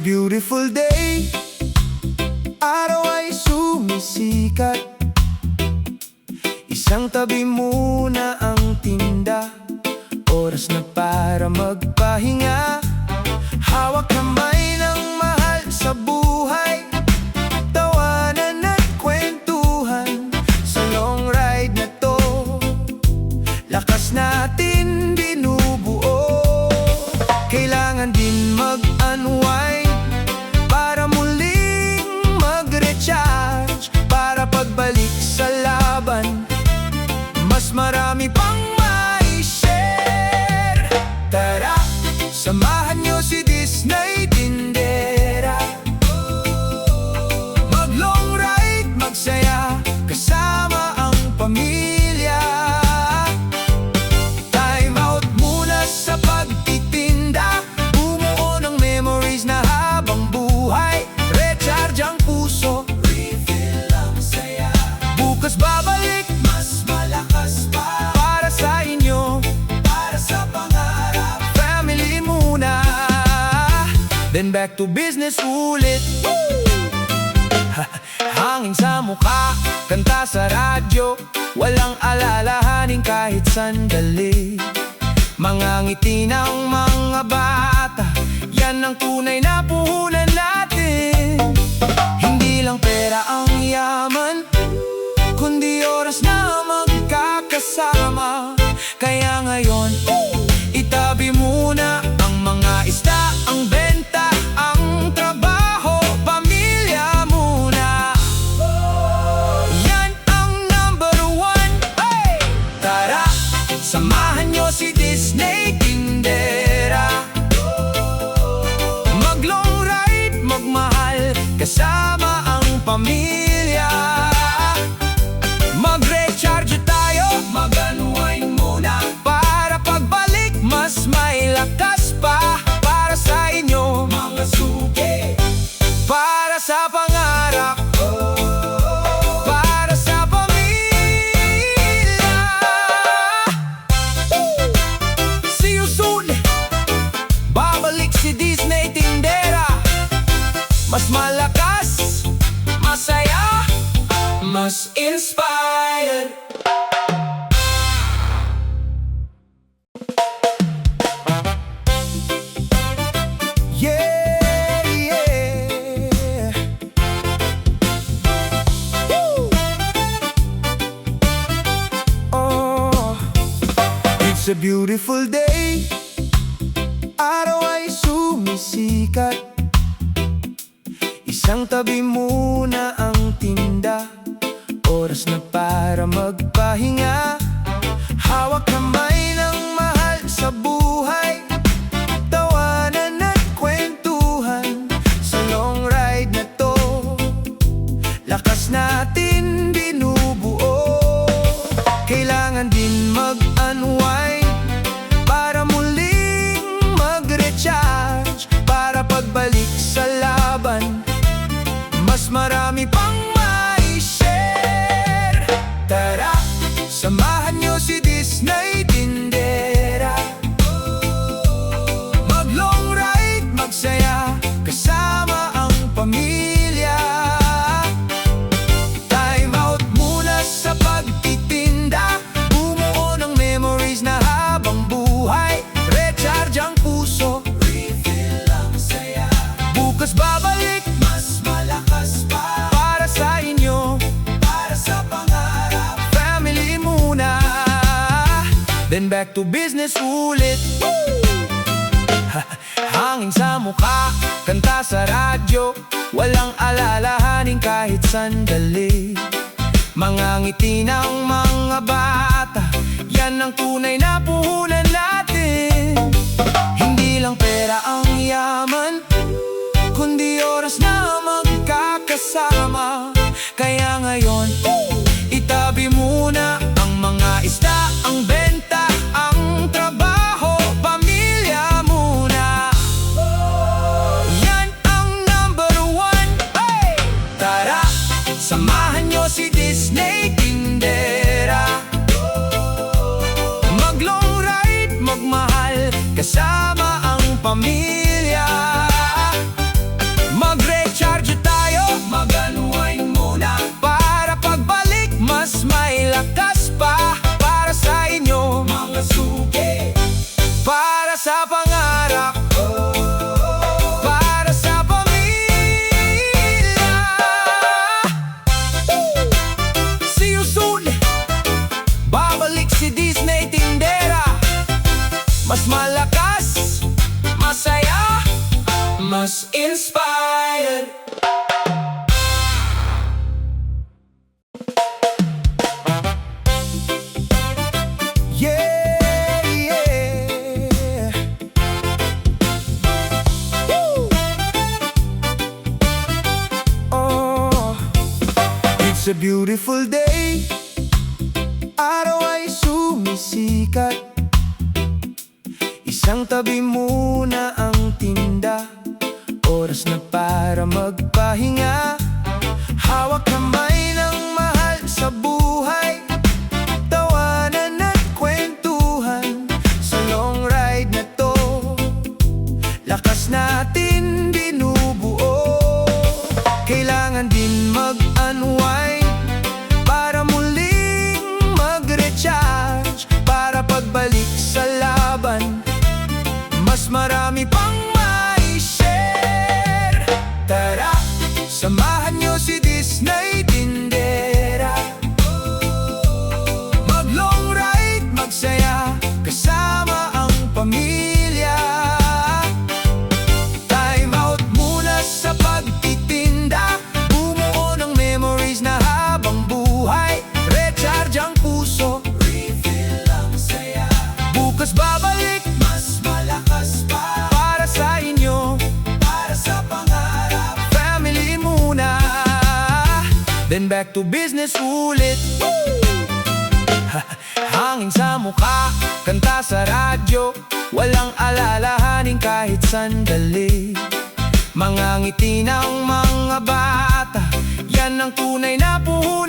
beautiful day. Araw ay sumisikat. Isang tabi muna ang tinda. Oras na para magpahinga. Hawak kamay ng mahal sa buhay. Tawanan at kwentuhan sa long ride na to. Lakas natin binubuo. Kailangan din mag-unwind para muling mag-recharge. Para pagbalik sa laban, mas marami pang mai-share. Tara, samahan nyo si Disney Tindera. Mag-long ride, magsaya, kasama ang pamilya. Time out muna sa pagtitinda. Bumuo ng memories na habang buhay. Recharge ang puso, refill ang saya. Bukas babalik, mas malakas pa. Para sa inyo, para sa pangarap. Family muna, then back to business ulit. Hangin sa mukha, kanta sa radyo. Walang alalahanin kahit sandali. Mga ngiti ng mga bata, yan ang tunay na puhunan natin. Hindi lang pera ang yaman, kundi oras na magkakasama. Kaya ngayon, itabi muna ang mga isda, ang benta, ang trabaho, pamilya muna. Yan ang number one. Hey! Tara, samahan nyo si Disney Tindera. Mag-long ride, magmahal, kasama ang pamilya. Mag-recharge tayo, mag-unwind muna. Para pagbalik, mas may lakas pa. Para sa inyo, mga suki. Para sa pangarap. Para sa pamilya. See you soon. Babalik si Disney Tindera. Mas malakas, masaya, mas inspired. Yeah, yeah. Woo! Oh, it's a beautiful day. Araw ay sumisikat. Isang tabi muna ang tinda. Oras na para magpahinga. Hawak kamay ng mahal sa buhay. Tawanan at kwentuhan sa long ride na to. Lakas natin binubuo. Kailangan din mag-unwind para muling mag-recharge. Para pagbalik sa laban, mas marami pang mai-share. Tara, samahan nyo si Disney Tindera. Mag-long ride, magsaya, kasama ang pamilya. Time out muna sa pagtitinda. Bumuo ng memories na habang buhay. Recharge ang puso, refill ang saya. Bukas babalik, mas malakas pa. Para sa inyo, para sa pangarap. Family muna, then back to business ulit. Hangin sa mukha, kanta sa radyo. Walang alalahanin kahit sandali. Mga ngiti ng mga bata, yan ang tunay na puhunan natin. Hindi lang pera ang yaman, kundi oras na magkakasama. Kaya ngayon, itabi muna ang mga isda, ang benta, ang trabaho, pamilya muna. Yan ang number one. Hey! Tara, samahan nyo si Disney Tindera. Mag-long ride, magmahal, kasama ang pamilya. bayad. Yeah, yeah. Woo! Oh, it's a beautiful day. Araw ay sumisikat. Isang tabi muna ang tinda. Oras na para magpahinga. Hawak kamay ng mahal sa buhay. Tawanan at kwentuhan sa long ride na to. Lakas natin binubuo. Kailangan din mag-unwind para muling mag-recharge. Para pagbalik sa laban, mas marami pang mai-share. Tara, samahan nyo si Disney Tindera. Mag-long ride, magsaya, kasama ang pamilya. Time out muna sa pagtitinda. Bumuo ng memories na habang buhay. Recharge ang puso, refill ang saya. Bukas babalik, mas malakas pa. Para sa inyo, para sa pangarap. Family muna, then back to business ulit. Hangin sa mukha, kanta sa radyo. Walang alalahanin kahit sandali. Mga ngiti ng mga bata, yan ang tunay na puhunan.